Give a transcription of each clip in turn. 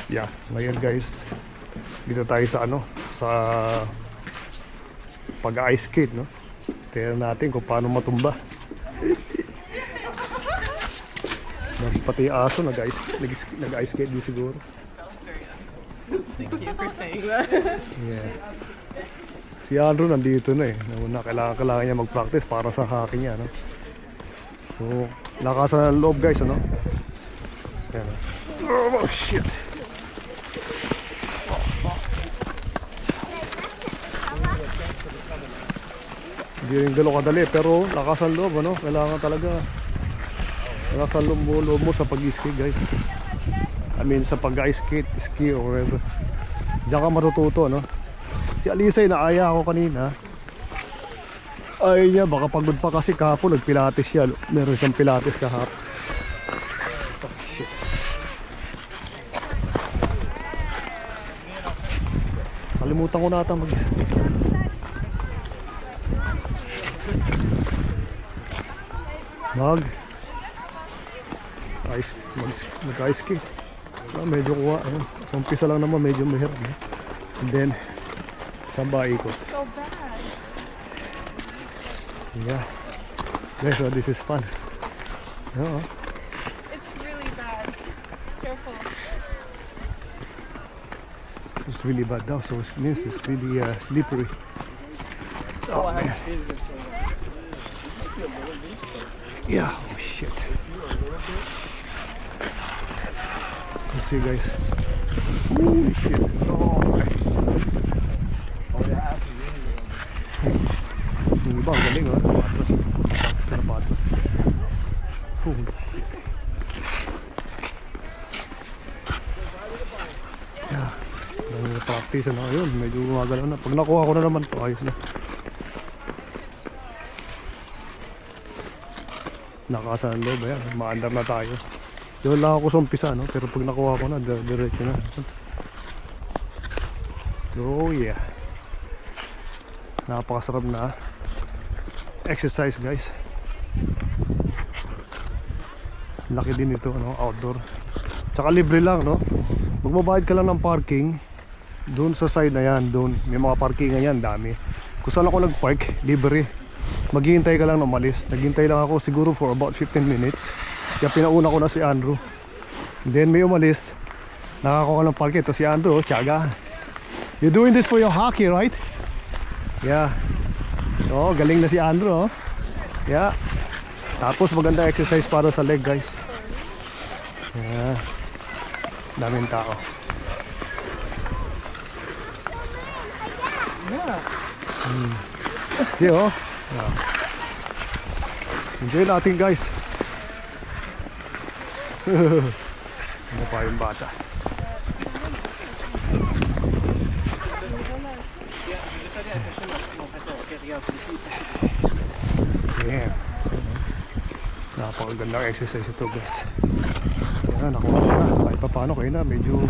Yeah, ngayon guys, dito tayo sa ano, sa pag-ice skate, no? Tingnan natin kung paano matumba. Pati aso nag-ice skate din siguro. Thank you for saying that. Yeah. Si Andrew nandito na eh. Nauna, kailangan niya mag-practice para sa hockey niya, no? So, lakasan ng loob guys, ano? Ayan. Oh, shit! Hindi rin galo kadali, pero lakasan loob, ano? Kailangan talaga lakasan loob mo sa pag-ski guys. I mean, sa pag-ice skate, ski or whatever. Diyan ka matututo, no? Si Alisa, naaya ako kanina. Ay niya, baka pagod pa kasi kahapon, nagpilates siya. Meron siyang pilates kahapon. Oh, shit. Kalimutan ko nata mag-ice skate. Medyo kuha, ano, sa umpisa lang naman medyo mahirap, eh. And then sabay ko. So bad. Yeah. Guys, so this is fun. Oo. It's really bad. Careful. It's really bad now, so it means it's really slippery. Oh, man. Yeah, oh shit. Let's see guys. Holy shit. Oh my. Yung iba, ang galing, oh. Patros. Patros. Holy shit. Yeah. May practice na yun. Medyo gumagalaw na. Pag nakuha ko na naman to, ayos na. Nakasa ng loob, ayan. Ma-under na tayo. Doon lang ako sa umpisa, no? Pero pag nakuha ko na, diretso na. So, yeah. Napakasarap na exercise, guys. Laki din ito, no? Outdoor. Tsaka libre lang, no? Magbabayad ka lang ng parking doon sa side na yan, doon. May mga parking na yan, dami. Kung saan ako nag-park, libre. Maghihintay ka lang na umalis. Naghintay lang ako siguro for about 15 minutes. Kaya pinauna ko na si Andrew. And then may umalis. Nakakuha ng parking. Ito si Andrew, tiyaga. You're doing this for your hockey, right? Yeah. Oh, galing na si Andrew, oh. Yeah. Tapos maganda exercise para sa leg, guys. Yeah. Daming tao. Yeah. Okay, oh. Yeah. Enjoy natin, guys. Ano pa yung bata? Yeah. Napakagandang exercise ito, guys. Yan, nakuha ko na. Kahit pa paano kayo na, medyo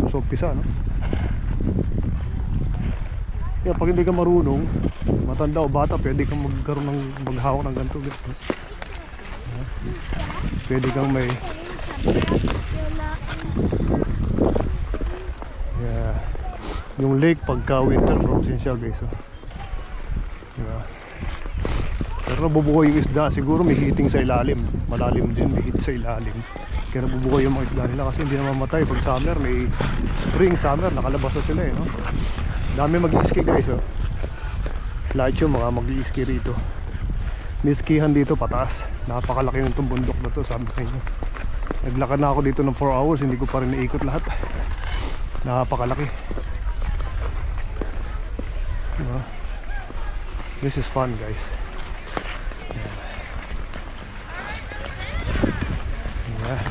sa umpisa, no? Kaya pag hindi ka marunong, matanda o bata, pwede kang magkaroon ng maghawak ng ganito, guys. Pwede kang may yeah. Yung lake pagka winter, bro, essential, guys, oh. Yeah. Pero nabubuko yung isda, siguro may heating sa ilalim. Malalim din, may heat sa ilalim. Kaya nabubuko yung mga isda nila kasi hindi na mamatay. Pag summer, may spring, summer, nakalabas na sila, eh, no? Dami mag-i-ski, guys, oh. Lahat yung mga mag-i-ski rito. May skihan dito pataas. Napakalaki ng itong bundok na to, sabi ko inyo. Naglakad na ako dito ng 4 hours, hindi ko pa rin naikot lahat. Napakalaki. Diba? This is fun, guys. Yeah.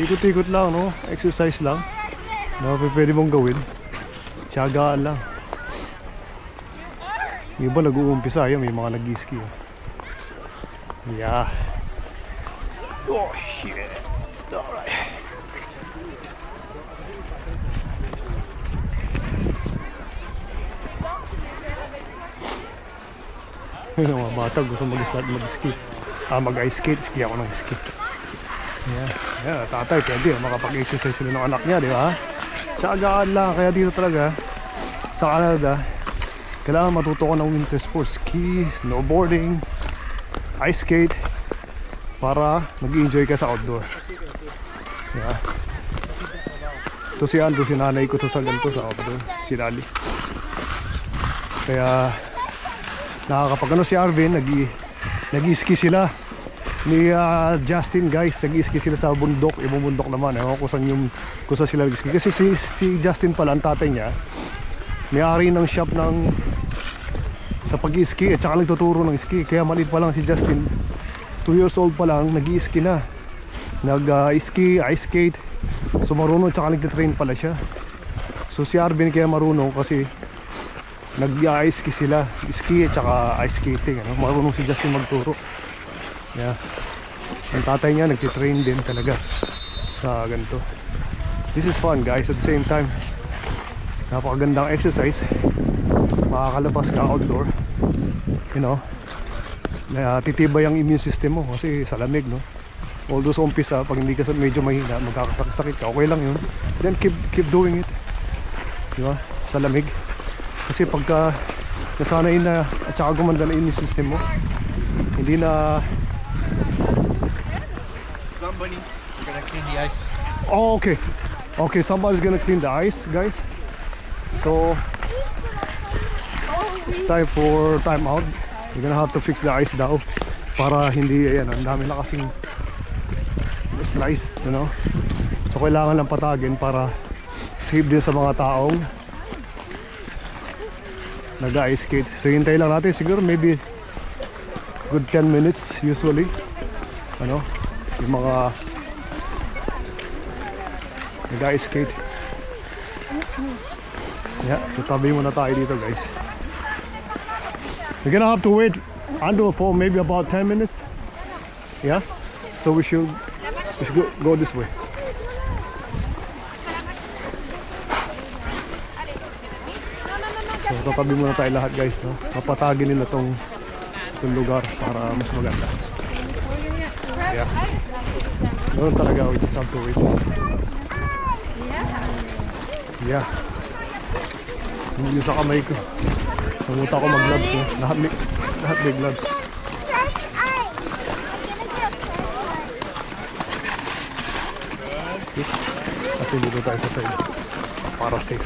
Ikot-ikot lang, no? Exercise lang. No, pwede mong gawin. Tiyagaan lang. Yung iba nag-uumpisa, yan, may mga nag-ski, oh. Yeah. Oh shit. Alright. Yung mga bata gusto mag-start mag-ski. Mag-ice skate, ski ako ng ski. Yeah, tatay, pwede makapag-exercise sila ng anak niya, di ba? Tsagaan lang, kaya dito talaga sa Canada, kailangan matuto ka ng winter sports, ski, snowboarding, ice skate, para mag-enjoy ka sa outdoor. Yeah. Ito si Andrew, si nanay ko to sa ganito sa outdoor, si Lali. Kaya nakakapag ano si Arvin, nag-ski sila ni Justin, guys, nag-ski sila sa bundok, ibang bundok naman, ewan ko kung saan sila nag-ski. Kasi si Justin pala, ang tatay niya, may-ari ng shop sa pag-ski at saka nagtuturo ng ski. Kaya maliit pa lang si Justin, 2 years old pa lang, nag-ski na, nag-ski, ice skate, so marunong, tsaka nag-train pala siya. So si Arvin kaya marunong kasi nag-ice ski sila, ski at saka ice skating, ano? Marunong si Justin magturo. Yeah. Ang tatay niya nagtitrain din talaga sa ganito. This is fun, guys, at the same time napakagandang exercise, makakalabas ka outdoor, you know, titibay ang immune system mo kasi sa lamig, no? Although sa umpisa pag hindi ka medyo mahina, magkakasakit ka, okay lang yun, then keep doing it, di ba, sa lamig. Kasi pagka nasanay na at saka gumanda na immune system mo, hindi na. Somebody, we're gonna clean the ice. Oh, okay. Okay, somebody's gonna clean the ice, guys. So it's time for time out. We're gonna have to fix the ice daw para hindi, ayan, ang dami na kasing slice, you know. So kailangan lang patagin para save din sa mga taong nag-ice skate. So hintay lang natin siguro maybe good 10 minutes usually, ano, yung mga nag-ice skate. Yeah, so tabi muna tayo dito, guys. We're gonna have to wait Andrew for maybe about 10 minutes. Yeah, so we should go this way. So tatabi muna tayo lahat, guys, no? Papatagin nila tong lugar para mas maganda. Yeah. Doon talaga, we just have to wait. Yeah. Hindi sa kamay ko. Namuta ko mag-gloves, no? Lahat may gloves. Okay. Kasi dito tayo sa side para safe.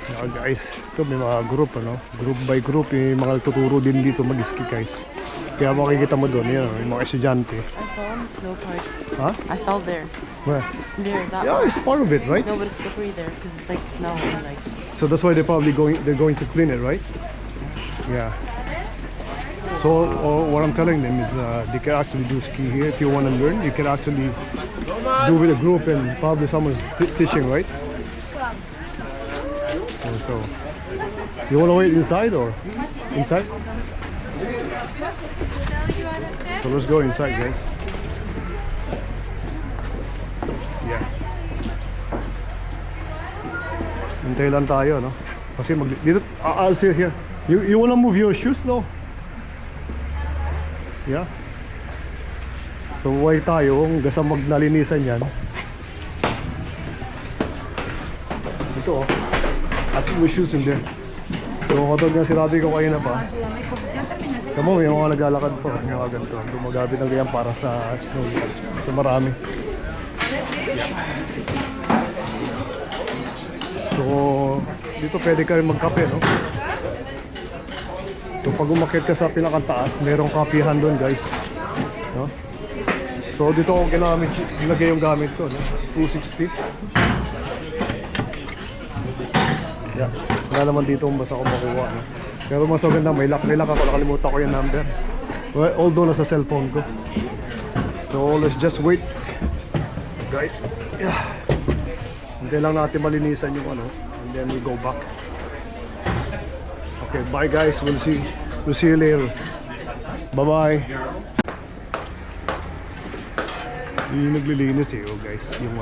Yeah, guys, ito may mga group, ano? Group by group, yung mga tuturo din dito mag-ski, guys. Kaya makikita mo doon, yan, yung mga estudyante. I fell on the snow part. Huh? I fell there. Where? There, that Yeah, part. it's part of it, right? No, but it's slippery there because it's like snow and ice. So that's why they're going to clean it, right? Yeah. So what I'm telling them is they can actually do ski here. If you want to learn, you can actually do with a group and probably someone's teaching, right? So you want to wait inside or inside? So let's go inside, guys. Yeah. Hintay lang tayo, no? Kasi dito, I'll sit here. You wanna move your shoes, no? Yeah. So way tayo, hanggang sa magnalinisan yan. Ito, oh. I put my shoes in there. So katulad nga sinabi ko kanina pa, tamo, may mga naglalakad pa, may mga ganito. Gumagamit ng ganyan para sa snow. So marami. So dito pwede ka rin magkape, no? So pag umakyat ka sa pinakataas, mayroong kapihan doon, guys, no? So dito ako ginagay yung gamit ko, no? 260. Yeah. Wala naman dito kung basta ako makuha, no? Pero mas maganda, may lock ako, nakalimutan ko yung number. Well, although nasa cellphone ko. So let's just wait, guys. Yeah. Hindi lang natin malinisan yung ano, and then we go back. Okay, bye, guys. We'll see you later. Bye bye. Yung naglilinis eh, oh guys. Yung,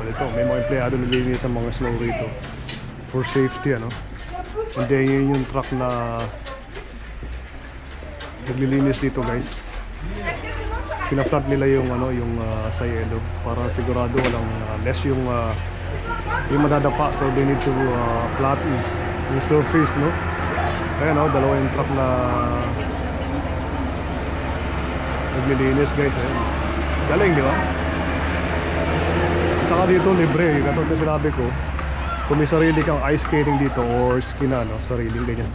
ito, may mga empleyado naglilinis ang mga snow rito. For safety, ano. And then yun yung truck na naglilinis dito guys. Pina-flat nila yung ano, yung sa yellow para sigurado walang less yung madadapa. So they need to flatten yung surface, no? Ayan, no, dalawa yung truck na naglilinis guys. Ayan. Galing, di ba? Saka dito libre, katulad na sinabi ko, kung may sarili kang ice skating dito or ski na, no? Sariling ganyan.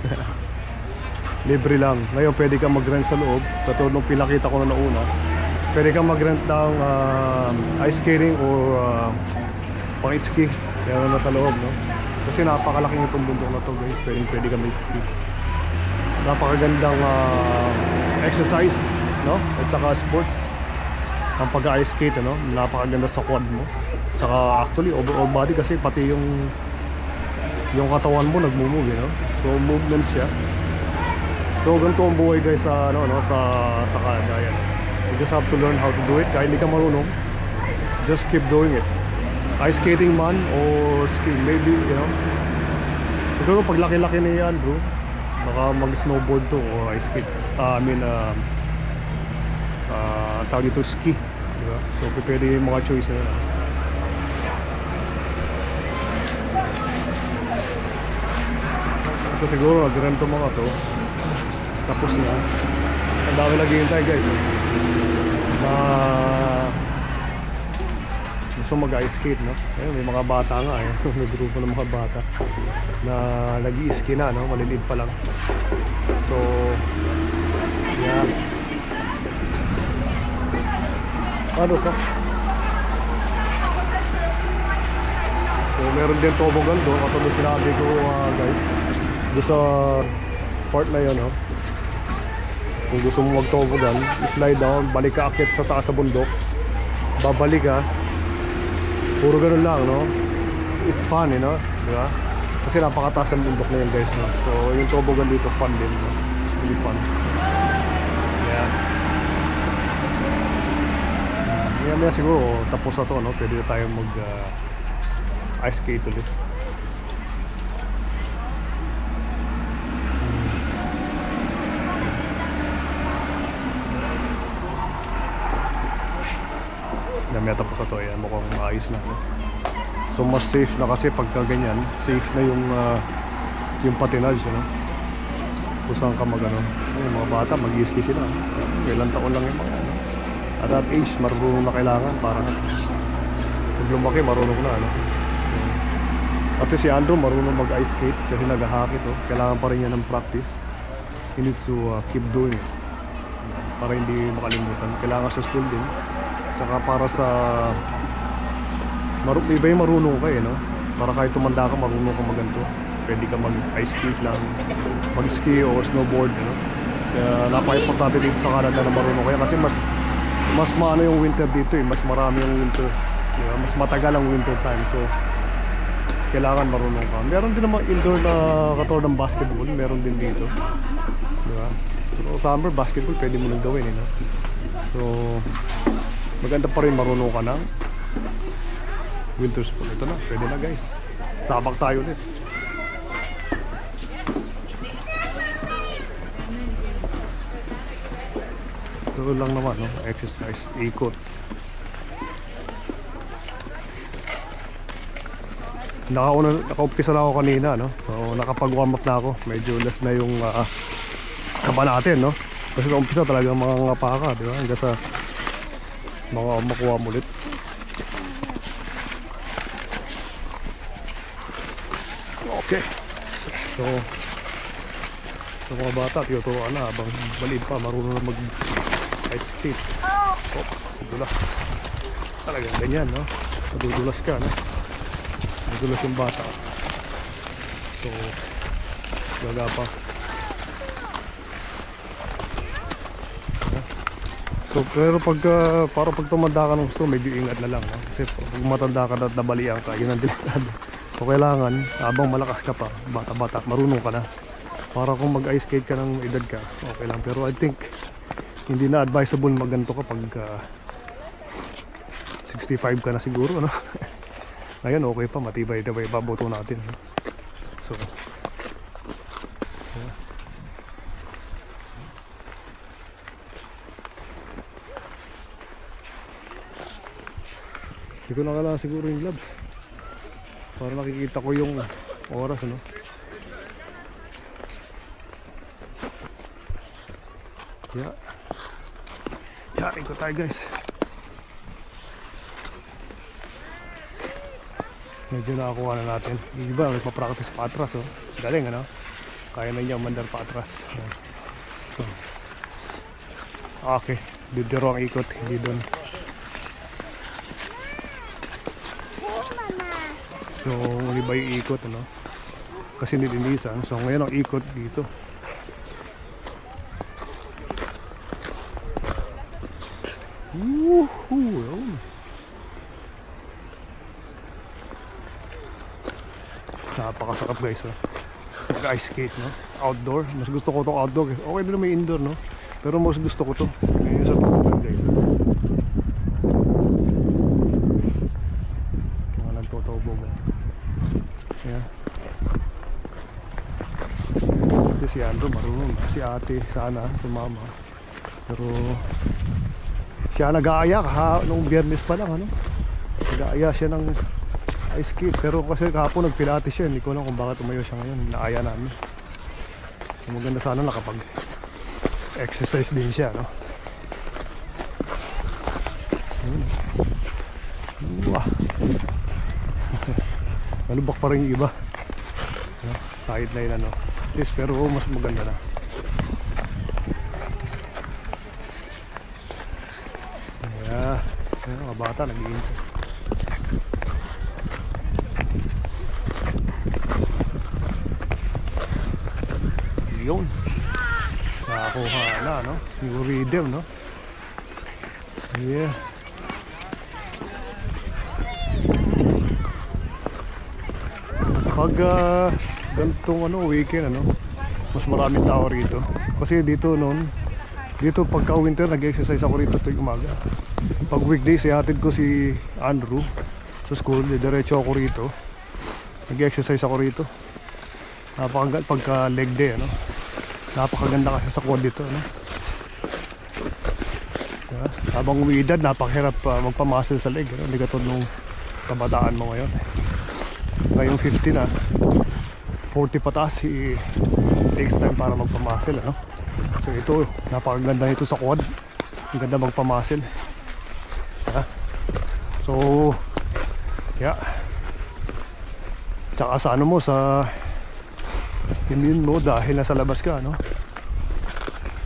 Libre lang. Ngayon pwede kang mag-rent sa loob. Katulad nung pinakita ko na nauna, pwede kang mag-rent ng ice skating or pang-ski. Kaya na sa loob, no? Kasi napakalaking itong bundok na to guys. Pwede kang mag-ski. Napakagandang exercise, no? At saka sports. Ang pag-ice skate, no? Napakaganda sa quad mo. Saka actually overall body kasi pati yung katawan mo nagmo-move, no? So movement siya. So ganito ang buhay guys sa sa Canada yan. You just have to learn how to do it. Kahit hindi ka marunong, just keep doing it. Ice skating man or ski, maybe, you know. Siguro pag laki-laki na yan, bro, baka mag-snowboard to or ice skate. Tawag dito ski, diba? So pwede yung mga choice na yan. Ito siguro nag-rento mga to. Tapos na. Ang dami naghihintay guys. Na gusto mag-ice skate, no? Ayun, may mga bata nga eh. May grupo ng mga bata na nag-i-ski na, no? Maliliit pa lang. So yeah. Ano ka? So meron din toboggan doon. Katulad sinabi ko guys, doon sa part na yun, no? Kung gusto mo mag-toboggan, slide down, balik ka akit sa taas sa bundok, babalik ka. Puro ganun lang, no? It's fun, no? Diba? Kasi napakataas ang bundok na yun guys, no? So yung toboggan dito fun din, no? Really fun. Yeah. Maya siguro tapos na to, no? Pwede na tayo mag ice skate ulit. Maya tapos na to, ayan, mukhang maayos na, no? So mas safe na kasi pagka ganyan, safe na yung patinage, no? Kung saan ka mag-ano. Yung mga bata mag-ski sila, ilang taon lang yung mga, no? At that age, marunong na kailangan para pag lumaki, marunong na, no? At si Andrew marunong mag-ice skate kasi nag-hockey to. Kailangan pa rin niya ng practice. He needs to keep doing it para hindi makalimutan. Kailangan sa school din. Saka para sa iba yung marunong ka, eh, no? Para kahit tumanda ka, marunong ka maganto. Pwede ka mag-ice skate lang, mag-ski o snowboard, no? Kaya napaka-importante dito sa Canada na marunong kaya kasi mas maano yung winter dito, eh. Mas marami yung winter, diba? Mas matagal ang winter time. So kailangan marunong ka. Meron din naman indoor na katulad ng basketball, meron din dito, diba? So summer basketball pwede mo nang gawin, eh, no? So maganda pa rin marunong ka ng winter sport. Ito na, pwede na guys. Sabak tayo ulit. Ito lang naman, no? Exercise, ikot. Nakaumpisa na ako kanina, no? So nakapag-warm up na ako. Medyo less na yung kaba natin, no? Kasi sa umpisa talagang mga ngapa ka, di ba? Hanggang sa makuha mo ulit. Okay. So mga bata, tinuturuan na habang maliit pa, marunong na mag-ice skate. Oh, dulas. Talagang ganyan, no? Madudulas ka, no? Madudulas yung bata. So, gaga pa. So, pero para pag tumanda ka ng gusto, medyo ingat na lang, no? Kasi pag matanda ka at nabalian ka, yun ang delikado. So, kailangan, habang malakas ka pa, bata-bata, marunong ka na. Para kung mag-ice skate ka ng edad ka, okay lang. Pero I think hindi na advisable magganto ka pag 65 ka na siguro, no? Ngayon okay pa, matibay-tibay pa buto natin, no? So yeah. Hindi ko na kailangan siguro yung gloves para nakikita ko yung oras, no? Yeah. Yeah, ikot tayo guys. Medyo nakakuha na natin. Yung iba, may papractice pa atras, oh. Galing, ano? Kaya na niya mandar pa atras. Yeah. So, okay, dito ang ikot, hindi doon. So, iba yung ikot, ano? Kasi nilinisan. So, ngayon ang ikot dito. Woohoo! Napakasarap guys, oh. Mag-ice skate, no? Outdoor. Mas gusto ko itong outdoor. Okay din na may indoor, no? Pero mas gusto ko to. Ngayon sa tutugan guys, oh. Mga nagtotobog, oh. Yeah. Kasi si Andrew marunong. Si ate sana, si mama. Pero siya nag-aaya nung Biyernes pa lang, ano? Nag-aaya siya ng ice skate, pero kasi kahapon nagpilates siya, hindi ko alam kung bakit tumayo siya ngayon. Naaya namin. Maganda sana nakapag exercise din siya, no? Wah. Nalubak pa rin yung iba, no? Kahit na yun, ano? At least, pero mas maganda na. Yeah. Ayan, mga bata nag-iintay. Yun, nakakuha na, no? Yung rhythm, no? Yeah. Pag ganitong ano, weekend, ano, mas maraming tao rito. Kasi dito noon, dito pagka winter nag-exercise ako rito tuwing umaga. Pag weekdays, ihatid ko si Andrew sa school, diretso ako rito. Nag-exercise ako rito. Napakaganda pagka leg day, ano? Napakaganda kasi sa quad dito, ano? Yeah. Habang umiidad, napakahirap magpamuscle sa leg, ano? Hindi katulad nung kabataan mo ngayon. Ngayong 50 na, 40 pataas, takes time para magpamuscle, ano? So ito, napakaganda nito sa quad. Ang ganda magpamuscle. Yeah. So, yeah. Tsaka sa ano mo, sa immune mo dahil nasa labas ka, no?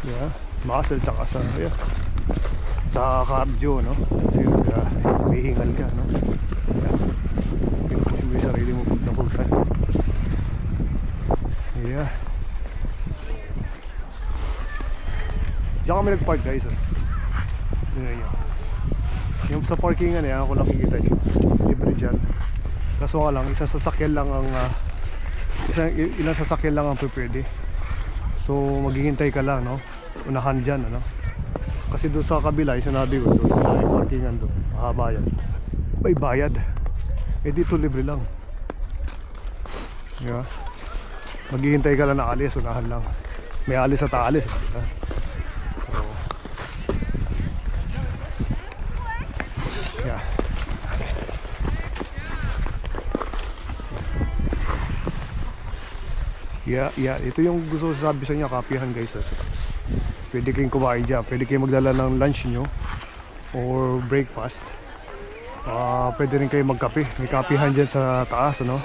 Yeah, muscle tsaka sa, yeah, sa cardio, no? Kasi may hingal ka, no? Yeah, pinupush mo yung sarili mo pag napultan. Yeah. Diyan kami nag-park guys, oh. Tingnan nyo. Yung sa parkingan yan, ako nakikita nyo, libre dyan. Kaso nga lang, isang sasakyan lang ang ilang sasakyan lang ang pwede. So maghihintay ka lang, no? Unahan dyan, ano? Kasi doon sa kabila, yung sinabi ko doon, may parkingan doon, mahaba yan, may bayad. Eh dito libre lang. Yeah. Maghihintay ka lang na alis, unahan lang. May alis at aalis, diba? So, yeah. Yeah, ito yung gusto ko sabi sa inyo, kapihan guys, sa taas. Pwede kayong kumain dyan, pwede kayong magdala ng lunch nyo or breakfast. Pwede rin kayo magkape, may kapihan dyan sa taas, ano?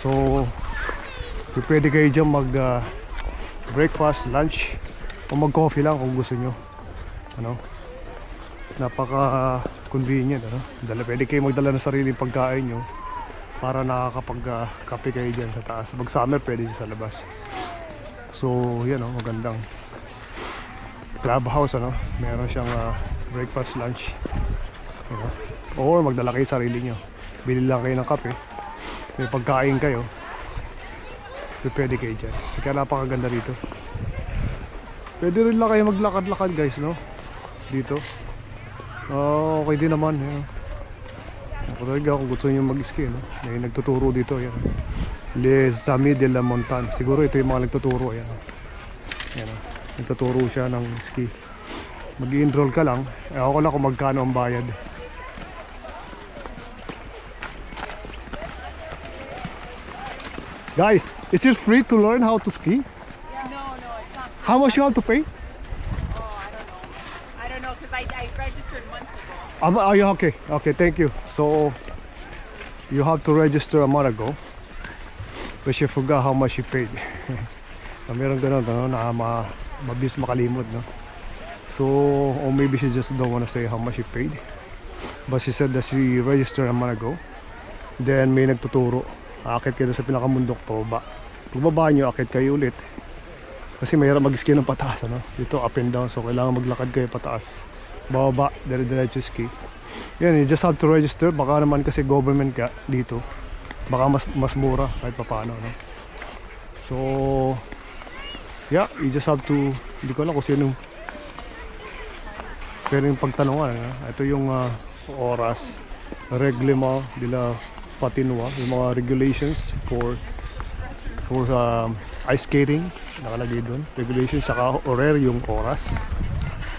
So pwede kayo dyan mag breakfast, lunch o mag coffee lang kung gusto nyo, ano? Napaka convenient, ano? Pwede kayo magdala ng sariling pagkain nyo para nakakapag-kape kayo dyan sa taas. Pag summer, pwede sa labas. So, yan, oh, magandang clubhouse, ano? Meron siyang breakfast, lunch, you know? Or magdala kayo sarili nyo. Bili lang kayo ng kape. May pagkain kayo. Pwede kayo dyan. Kaya napakaganda dito. Pwede rin lang kayo maglakad-lakad guys, no? Dito. Okay din naman, you know? talaga kung gusto niyo mag-ski, no? May nagtuturo dito, yan. Les Amis de la Montagne. Siguro ito yung mga nagtuturo, yan. Yan, no? Nagtuturo siya ng ski. Mag-i-enroll ka lang. Ako lang kung magkano ang bayad. Guys, is it free to learn how to ski? No, it's not. How much you have to pay? Oh, I don't know. I don't know because I registered months ago. Okay, okay, thank you. So, you have to register a month ago. But you forgot how much you paid. Meron ganun, no? Na mabilis makalimot, no? So, or maybe she just don't want to say how much she paid. But she said that she registered a month ago. Then, may nagtuturo. Akit kayo sa pinakamundok pababa. Pagbaba nyo, akit kayo ulit. Kasi mahirap mag-ski ng pataas, ano? Dito up and down, so kailangan maglakad kayo pataas. Bababa, dire-diretso ski. Yan, you just have to register. Baka naman kasi government ka dito. Baka mas mura kahit papaano, no? So, yeah, you just have to, hindi ko alam kung sino. Pero yung pagtanungan, ito yung oras, reglement de la Patinoa, yung mga regulations for ice skating, nakalagay doon. Regulations, tsaka order yung oras.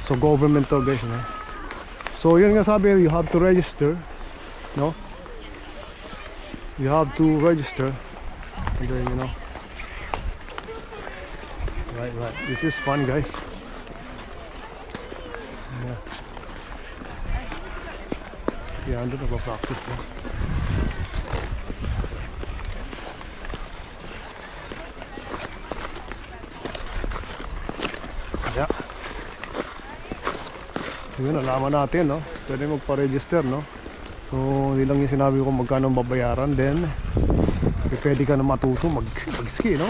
So government to guys, no? So yun nga sabi, you have to register, no? You have to register. And then, you know. Right. This is fun, guys. Yeah. Yeah, ando nagpa-practice na. Yeah. Yun, alaman natin, no? Pwede magpa-register, no? So, hindi lang yung sinabi ko magkano ang babayaran. Then, pwede ka na matuto mag-ski, no?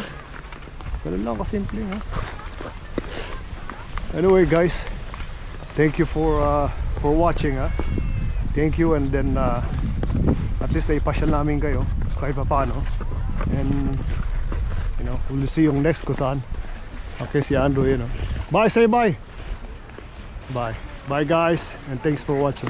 Ganun lang kasimple, no? Anyway, guys, thank you for watching, ha? Thank you, and then at least naipasyal namin kayo kahit pa paano. And you know, we'll see yung next kung saan. Okay, si Andrew, you know. Bye, say bye. Bye guys, and thanks for watching.